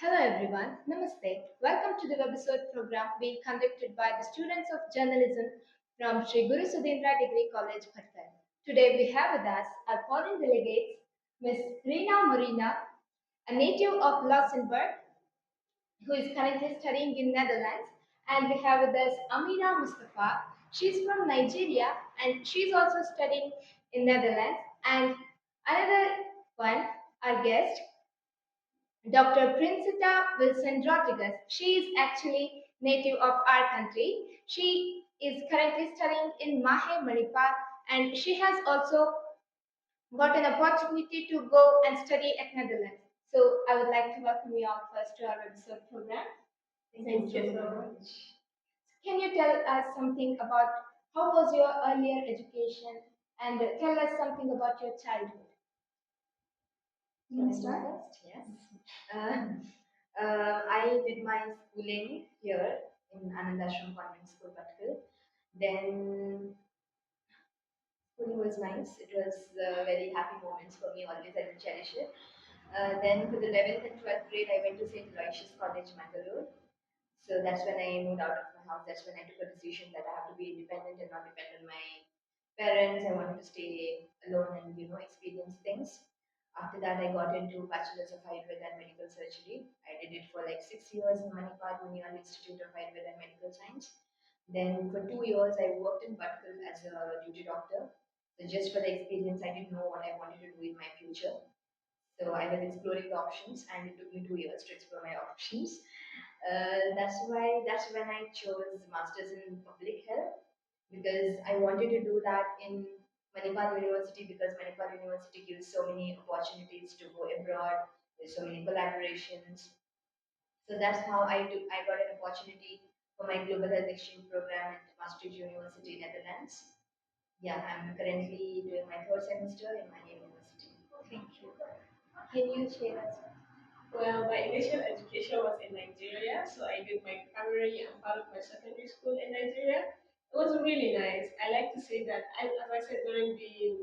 Hello everyone, Namaste. Welcome to the Webisode program being conducted by the students of journalism from Sri Guru Sudhendra Degree College, Bhattar. Today we have with us our foreign delegates, Ms. Rina Morina, a native of Luxembourg, who is currently studying in Netherlands, and we have with us Amina Mustafa. She's from Nigeria and she's also studying in Netherlands. And another one, our guest, Dr. Princita Wilson Rodriguez. She is actually native of our country. She is currently studying in Mahe, Manipur, and she has also got an opportunity to go and study at Netherlands. So I would like to welcome you all first to our episode program. Thank you so much. Can you tell us something about how was your earlier education and tell us something about your childhood? You want to start? Yes. I did my schooling here in Anandashram Convent School, Patkal. Then schooling was nice. It was very happy moments for me. Always I will cherish it. Then for the 11th and 12th grade, I went to St. Aloysius College, Mangalore. So that's when I moved out of my house. That's when I took a decision that I have to be independent and not depend on my parents. I wanted to stay alone and experience things. After that, I got into Bachelor's of Ayurveda and Medical Surgery. I did it for like 6 years in Manipal Muniyal Institute of Ayurveda and Medical Science. Then for 2 years, I worked in Bhatkal as a duty doctor. So just for the experience, I didn't know what I wanted to do in my future. So I was exploring the options, and it took me 2 years to explore my options. That's when I chose masters in public health because I wanted to do that in Manipal University because Manipal University gives so many opportunities to go abroad. There's so many collaborations. So that's how I got an opportunity for my global health exchange program at Maastricht University, Netherlands. Yeah, I'm currently doing my third semester in my university. Thank you. Can you share us? Well, my initial education was in Nigeria, so I did my primary and part of my secondary school in Nigeria. It was really nice. I like to say that, as I said during the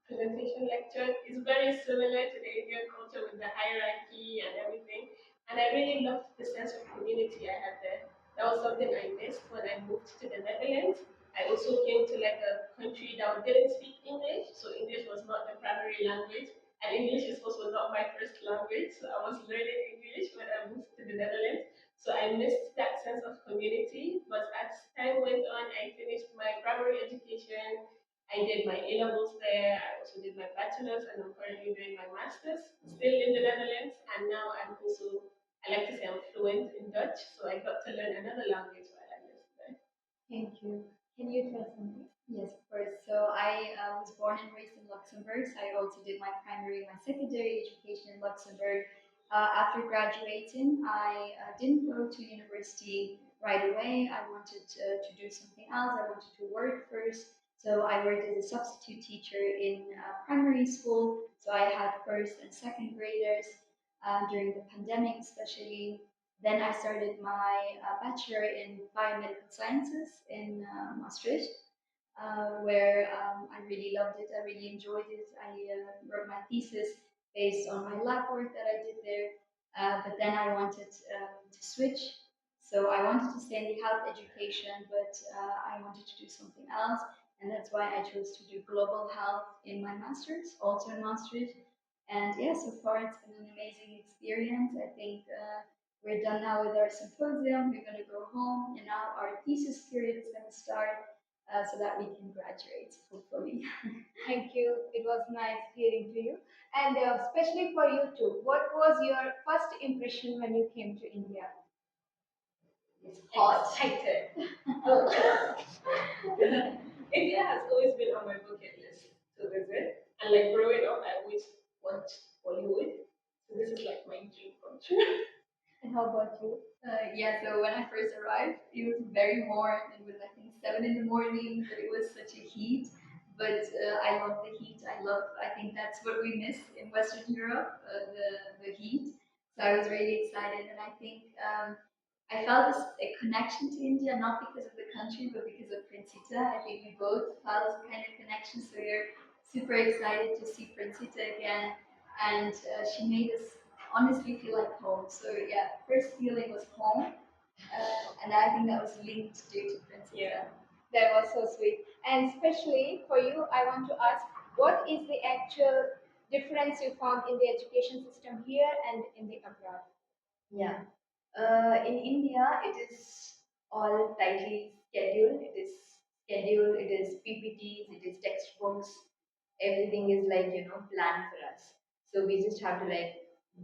presentation lecture, is very similar to the Indian culture with the hierarchy and everything. And I really loved the sense of community I had there. That was something I missed when I moved to the Netherlands. I also came to like a country that didn't speak English, so English was not the primary language. And English is also not my first language, so I was learning English when I moved to the Netherlands. So I missed that sense of community. But as time went on, I finished my primary education. I did my A levels there. I also did my bachelor's, and I'm currently doing my master's, still in the Netherlands. And now I like to say I'm fluent in Dutch, so I got to learn another language while I lived there. Thank you. Can you tell something? Yes, of course. So I was born and raised in Luxembourg. So I also did my primary and my secondary education in Luxembourg. After graduating, I didn't go to university right away. I wanted to do something else. I wanted to work first. So I worked as a substitute teacher in primary school. So I had first and second graders during the pandemic, especially. Then I started my bachelor in biomedical sciences in Maastricht, where I really loved it. I really enjoyed it. I wrote my thesis based on my lab work that I did there. But then I wanted to switch. So I wanted to stay in the health education, but I wanted to do something else. And that's why I chose to do global health in my master's, also in Maastricht. And yeah, so far it's been an amazing experience. I think we're done now with our symposium. We're going to go home, and now our thesis period is going to start so that we can graduate, hopefully. Thank you. It was nice hearing to you. And especially for you too, what was your first impression when you came to India? It's hot. Excited. India has always been on my bucket list to visit. And like growing up, I always watched Bollywood. So this is like my dream come true. And how about you? Yeah, so when I first arrived, it was very warm. It was, I think, 7 in the morning, but it was such a heat. But I love the heat. I think that's what we miss in Western Europe, the heat. So I was really excited, and I think I felt a connection to India, not because of the country, but because of Princita. I think we both felt kind of connection, so we're super excited to see Princita again. And she made us honestly feel like home. So yeah, first feeling was home, and I think that was linked due to principal. Yeah. That was so sweet. And especially for you, I want to ask, what is the actual difference you found in the education system here and in the abroad? Yeah. In India, it is all tightly scheduled. It is PPTs, it is textbooks. Everything is like, planned for us. So we just have to like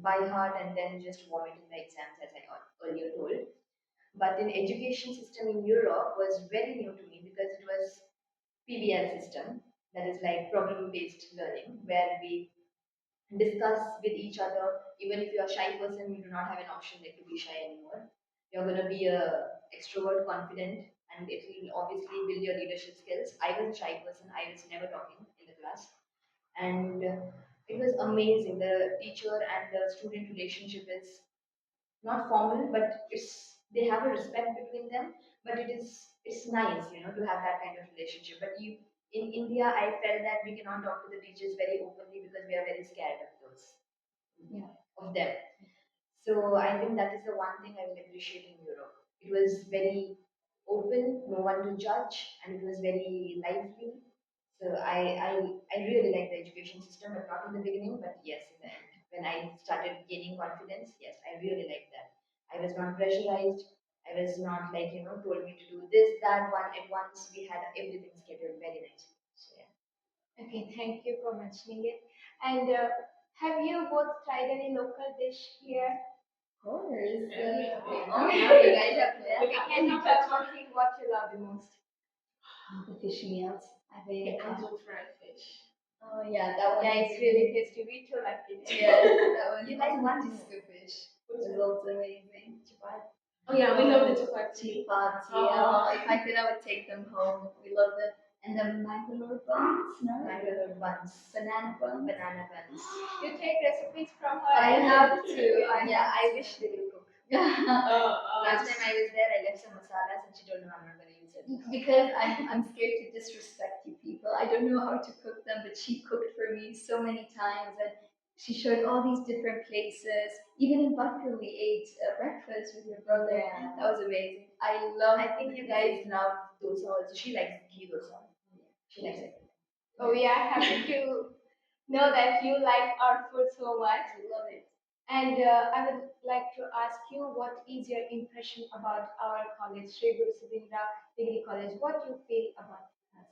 by heart and then just vomit in the exams, as I earlier told. But in education system in Europe was very new to me because it was PBL system, that is like problem based learning, where we discuss with each other. Even if you're a shy person, you do not have an option like to be shy anymore. You're gonna be a extrovert, confident, and it will obviously build your leadership skills. I was a shy person. I was never talking in the class, and it was amazing. The teacher and the student relationship is not formal, but they have a respect between them. But it's nice, to have that kind of relationship. But you in India, I felt that we cannot talk to the teachers very openly because we are very scared of those, of them. So I think that is the one thing I will appreciate in Europe. It was very open, no one to judge, and it was very lively. So I really like the education system, but not in the beginning, but yes, in the end. When I started gaining confidence, yes, I really like that. I was not pressurized. I was not like, told me to do this, that one at once. We had everything scheduled very nicely. So yeah. Okay, thank you for mentioning it. And have you both tried any local dish here? Of course. Yeah. Oh, now you guys have to Okay, can you tell one thing what you love the most? the fish meals. I think. The angel fried fish. Oh yeah, that one. Yeah, is it's really tasty. We too like it. Yes, that one. You Also like the one disco fish. Which It was one? also amazing. Chapati. Oh yeah, we love the chapati. Chapati. Oh. If I could, I would take them home. We love it. And the Mangalore buns, no? Mangalore buns. Banana buns. Banana buns. You take recipes from her. I and- have to. I wish they will cook. Last Last time I was there, I left some masalas and she told me I'm not going to use it. Because I'm scared to disrespect you people. I don't know how to cook them, but she cooked for me so many times and she showed all these different places. Even in Baku, we ate breakfast with your brother. Yeah. That was amazing. I think you guys love dosa also. She likes ghee dosa. She likes it. Oh, we are happy to know that you like our food so much. I love it. And I would like to ask you, what is your impression about our college, Sri Guru Sudhindra Degree College? What you feel about us?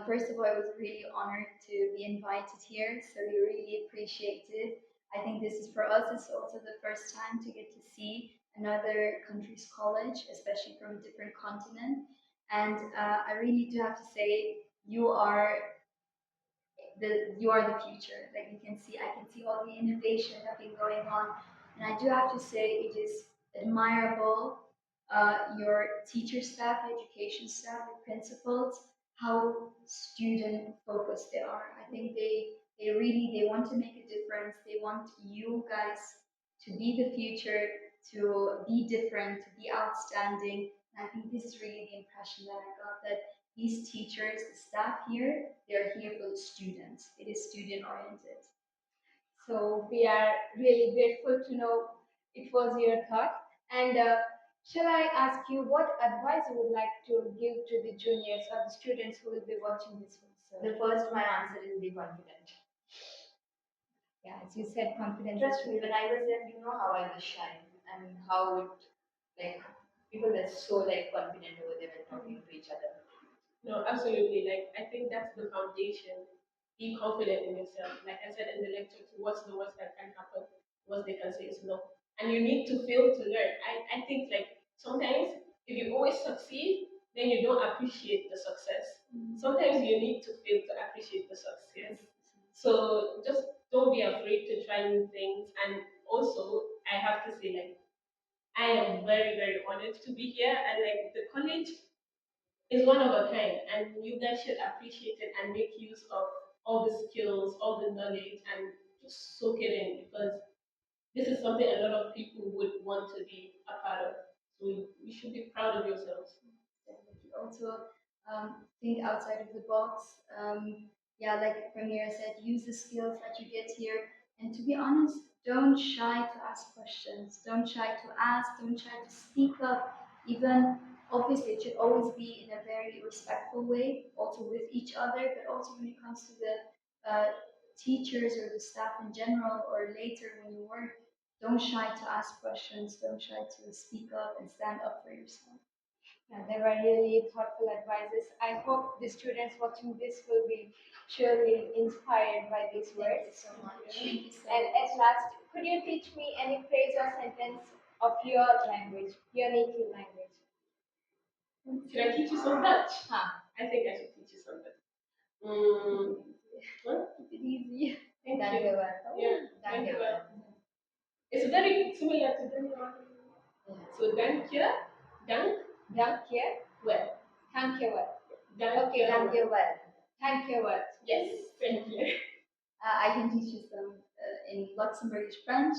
First of all, I was really honored to be invited here, so we really appreciate it. I think this is for us, it's also the first time to get to see another country's college, especially from a different continent. And I really do have to say, you are the future. Like you can see, I can see all the innovation that been going on, and I do have to say it is admirable. Your teacher staff, education staff, the principals, how student focused they are. I think they want to make a difference. They want you guys to be the future, to be different, to be outstanding. And I think this is really the impression that I got, that these teachers, the staff here, they're here for the students. It is student oriented. So we are really grateful to know it was your thought. And shall I ask you what advice you would like to give to the juniors or the students who will be watching this one? The first, my answer is be confident. Yeah, as you said, confidence. Trust me, when I was there, you know how I was shy and how it, like, people were so like confident over there and talking to each other. No, absolutely. Like I think that's the foundation. Be confident in yourself. Like I said in the lecture, what's the worst that can happen? What they can say is no. And you need to fail to learn. I think like sometimes if you always succeed, then you don't appreciate the success. Sometimes you need to fail to appreciate the success. So just don't be afraid to try new things. And also I have to say like I am very, very honored to be here and like the college is one of a kind, and you guys should appreciate it and make use of all the skills, all the knowledge, and just soak it in because this is something a lot of people would want to be a part of. So you should be proud of yourselves. Definitely. Also, think outside of the box. Yeah, like Ramira said, use the skills that you get here And to be honest, don't shy to ask questions. Don't shy to ask. Don't shy to speak up. Even obviously, it should always be in a very respectful way, also with each other, but also when it comes to the teachers or the staff in general, or later when you work, don't shy to ask questions. Don't shy to speak up and stand up for yourself. Yeah, they were really thoughtful advices. I hope the students watching this will be surely inspired by these words. Thank you so much. Thank you so And much. at last, could you teach me any phrase or sentence of your language, your native language? Should I teach you some Dutch? Huh. I think I should teach you some Dutch. What? Keep it easy. Thank Dank you. je wel. Yeah, thank you. It's very similar to Denmark. So thank you, dank, Dank je well. Thank you well. Dank Okay, dank je well. well. Thank you well. Yes, thank you. I can teach you some in Luxembourgish French.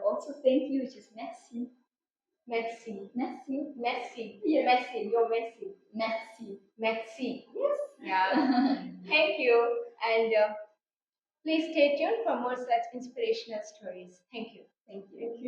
Also, thank you, which is merci. Merci. Merci. Merci. Yeah. Merci. You're Messi. Merci. Merci. Yes. Yeah. Thank you. And please stay tuned for more such inspirational stories. Thank you. Thank you. Thank you.